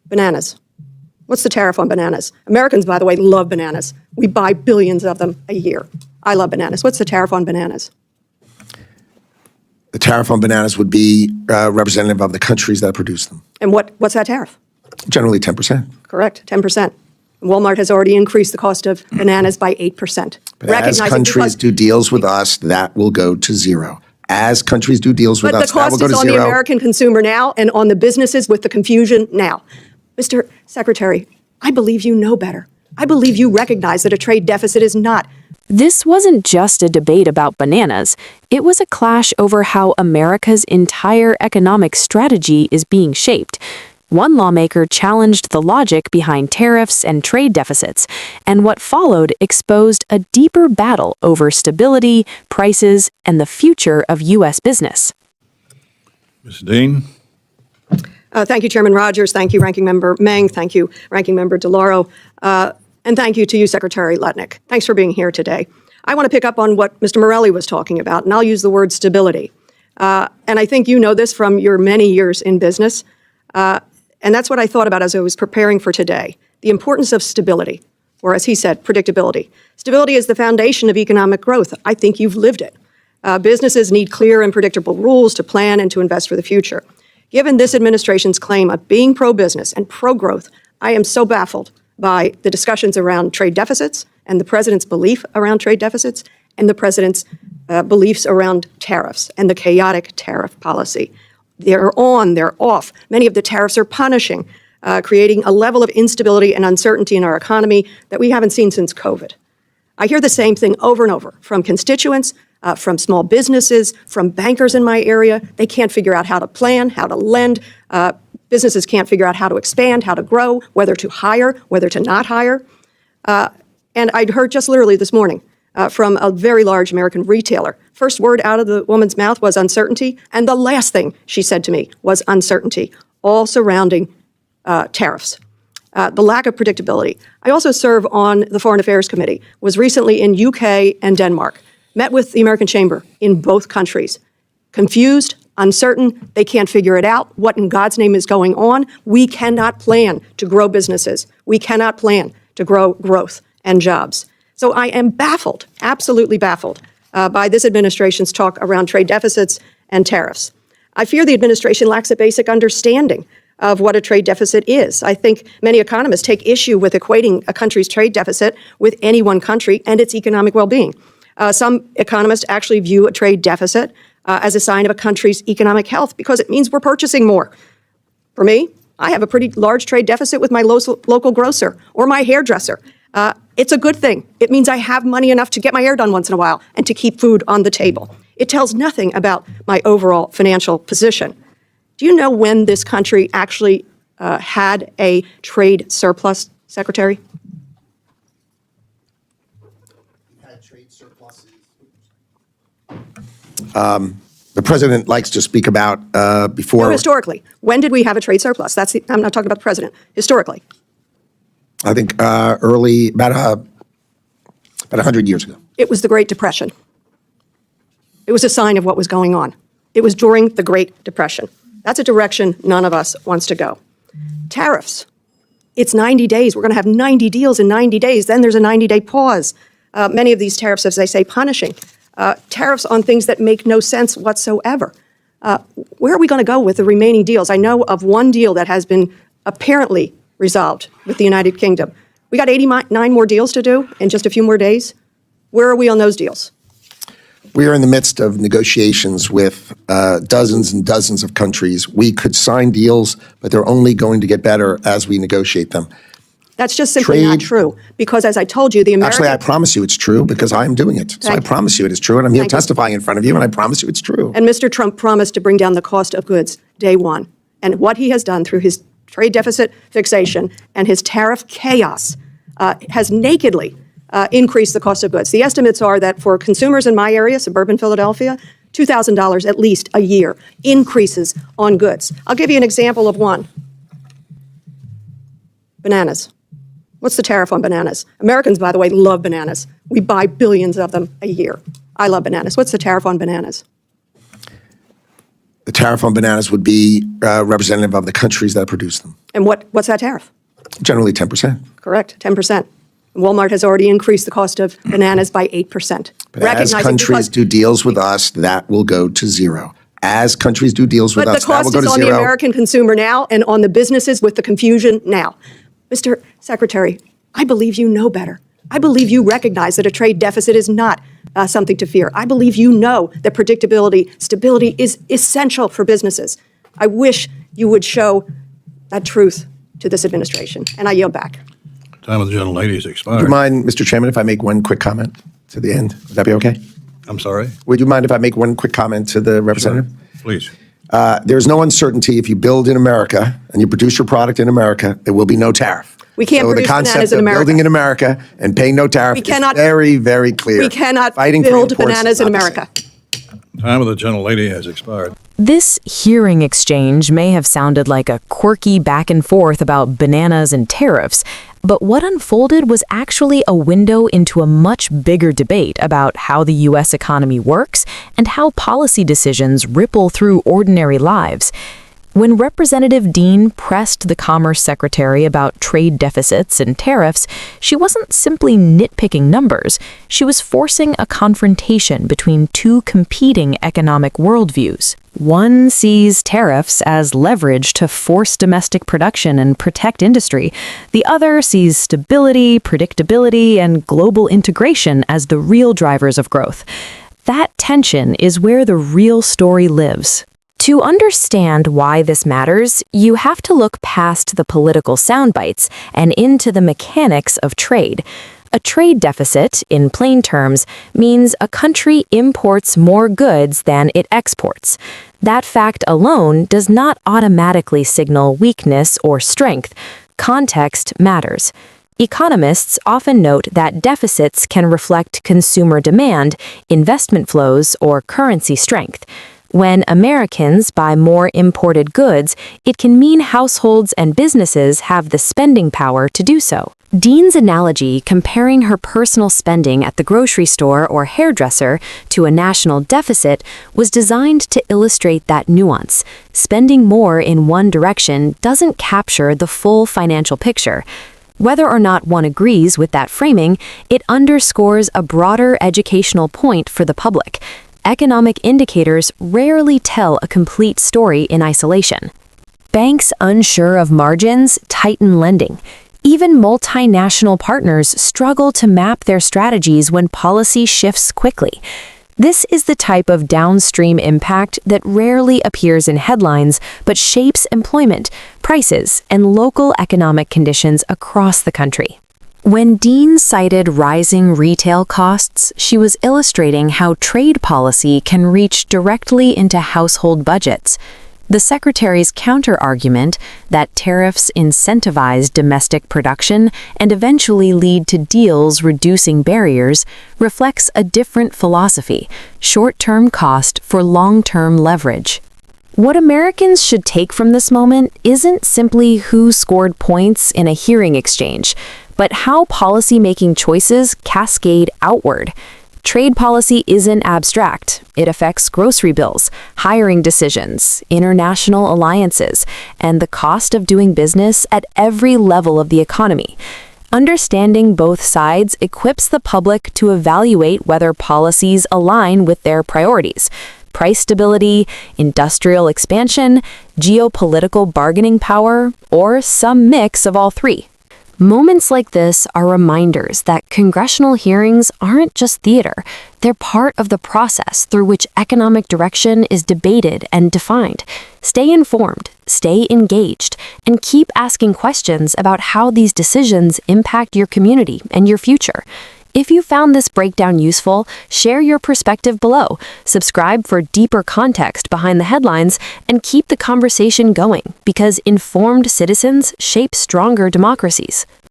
Bananas. What's the tariff on bananas? Americans, by the way, love bananas. We buy billions of them a year. I love bananas. What's the tariff on bananas? The tariff on bananas would be representative of the countries that produce them. And what's that tariff? Generally 10%. Correct, 10%. Walmart has already increased the cost of bananas by 8%. But as countries do deals with us, that will go to zero. As countries do deals with us, that will go to zero. But the cost is on the American consumer now and on the businesses with the confusion now. Mr. Secretary, I believe you know better. I believe you recognize that a trade deficit is not. This wasn't just a debate about bananas. It was a clash over how America's entire economic strategy is being shaped. One lawmaker challenged the logic behind tariffs and trade deficits, and what followed exposed a deeper battle over stability, prices, and the future of U.S. business. Ms. Dean. Thank you, Chairman Rogers. Thank you, Ranking Member Meng. Thank you, Ranking Member DeLauro. And thank you to you, Secretary Lutnick. Thanks for being here today. I want to pick up on what Mr. Morelli was talking about, and I'll use the word stability. And I think you know this from your many years in business. And that's what I thought about as I was preparing for today, the importance of stability, or as he said, predictability. Stability is the foundation of economic growth. I think you've lived it. Businesses need clear and predictable rules to plan and to invest for the future. Given this administration's claim of being pro-business and pro-growth, I am so baffled by the discussions around trade deficits and the president's belief around trade deficits and the president's beliefs around tariffs and the chaotic tariff policy. They're on, they're off. Many of the tariffs are punishing, creating a level of instability and uncertainty in our economy that we haven't seen since COVID. I hear the same thing over and over from constituents, from small businesses, from bankers in my area. They can't figure out how to plan, how to lend. Businesses can't figure out how to expand, how to grow, whether to hire, whether to not hire. And I'd heard just literally this morning from a very large American retailer. First word out of the woman's mouth was uncertainty, and the last thing she said to me was uncertainty, all surrounding tariffs. The lack of predictability. I also serve on the Foreign Affairs Committee, was recently in UK and Denmark, met with the American Chamber in both countries. Confused, uncertain, they can't figure it out. What in God's name is going on? We cannot plan to grow businesses. We cannot plan to grow growth and jobs. So I am baffled, absolutely baffled, by this administration's talk around trade deficits and tariffs. I fear the administration lacks a basic understanding of what a trade deficit is. I think many economists take issue with equating a country's trade deficit with any one country and its economic well-being. Some economists actually view a trade deficit as a sign of a country's economic health because it means we're purchasing more. For me, I have a pretty large trade deficit with my local grocer or my hairdresser. It's a good thing. It means I have money enough to get my hair done once in a while and to keep food on the table. It tells nothing about my overall financial position. Do you know when this country actually had a trade surplus, Secretary? Had trade surpluses. The president likes to speak about before. No, historically. When did we have a trade surplus? I'm not talking about the president. Historically. I think early, about 100 years ago. It was the Great Depression. It was a sign of what was going on. It was during the Great Depression. That's a direction none of us wants to go. Tariffs. It's 90 days. We're going to have 90 deals in 90 days. Then there's a 90-day pause. Many of these tariffs, as they say, punishing. Tariffs on things that make no sense whatsoever. Where are we going to go with the remaining deals? I know of one deal that has been apparently resolved with the United Kingdom. We got 89 more deals to do in just a few more days. Where are we on those deals? We are in the midst of negotiations with dozens and dozens of countries. We could sign deals, but they're only going to get better as we negotiate them. That's just simply not true. Because as I told you, the American... Actually, I promise you it's true because I'm doing it. So I promise you it is true, and I'm here testifying in front of you, and I promise you it's true. And Mr. Trump promised to bring down the cost of goods day one. And what he has done through his trade deficit fixation and his tariff chaos has nakedly increased the cost of goods. The estimates are that for consumers in my area, suburban Philadelphia, $2,000 at least a year increases on goods. I'll give you an example of one. Bananas. What's the tariff on bananas? Americans, by the way, love bananas. We buy billions of them a year. I love bananas. What's the tariff on bananas? The tariff on bananas would be representative of the countries that produce them. And what's that tariff? Generally 10%. Correct, 10%. Walmart has already increased the cost of bananas by 8%. But as countries do deals with us, that will go to zero. As countries do deals with But us, the that will cost go is to on zero. the American consumer now and on the businesses with the confusion now. Mr. Secretary, I believe you know better. I believe you recognize that a trade deficit is not something to fear. I believe you know that predictability, stability is essential for businesses. I wish you would show that truth to this administration. And I yield back. Time of the gentlelady has expired. Would you mind, Mr. Chairman, if I make one quick comment to the end? Would that be okay? I'm sorry? Would you mind if I make one quick comment to the representative? Please. There's no uncertainty if you build in America and you produce your product in America, there will be no tariff. We can't so produce the concept bananas in of America. building in America and paying no tariff is very, very clear. We cannot Fighting for build imports bananas is in not the America. Time of the gentlelady has expired. This hearing exchange may have sounded like a quirky back and forth about bananas and tariffs, but what unfolded was actually a window into a much bigger debate about how the U.S. economy works and how policy decisions ripple through ordinary lives. When Representative Dean pressed the Commerce Secretary about trade deficits and tariffs, she wasn't simply nitpicking numbers. She was forcing a confrontation between two competing economic worldviews. One sees tariffs as leverage to force domestic production and protect industry. The other sees stability, predictability, and global integration as the real drivers of growth. That tension is where the real story lives. To understand why this matters, you have to look past the political soundbites and into the mechanics of trade. A trade deficit, in plain terms, means a country imports more goods than it exports. That fact alone does not automatically signal weakness or strength. Context matters. Economists often note that deficits can reflect consumer demand, investment flows, or currency strength. When Americans buy more imported goods, it can mean households and businesses have the spending power to do so. Dean's analogy comparing her personal spending at the grocery store or hairdresser to a national deficit was designed to illustrate that nuance. Spending more in one direction doesn't capture the full financial picture. Whether or not one agrees with that framing, it underscores a broader educational point for the public. Economic indicators rarely tell a complete story in isolation. Banks unsure of margins tighten lending. Even multinational partners struggle to map their strategies when policy shifts quickly. This is the type of downstream impact that rarely appears in headlines but shapes employment, prices, and local economic conditions across the country. When Dean cited rising retail costs, she was illustrating how trade policy can reach directly into household budgets. The Secretary's counter-argument that tariffs incentivize domestic production and eventually lead to deals reducing barriers reflects a different philosophy: short-term cost for long-term leverage. What Americans should take from this moment isn't simply who scored points in a hearing exchange, but how policy-making choices cascade outward. Trade policy isn't abstract. It affects grocery bills, hiring decisions, international alliances, and the cost of doing business at every level of the economy. Understanding both sides equips the public to evaluate whether policies align with their priorities: price stability, industrial expansion, geopolitical bargaining power, or some mix of all three. Moments like this are reminders that congressional hearings aren't just theater. They're part of the process through which economic direction is debated and defined. Stay informed, stay engaged, and keep asking questions about how these decisions impact your community and your future. If you found this breakdown useful, share your perspective below, subscribe for deeper context behind the headlines, and keep the conversation going, because informed citizens shape stronger democracies.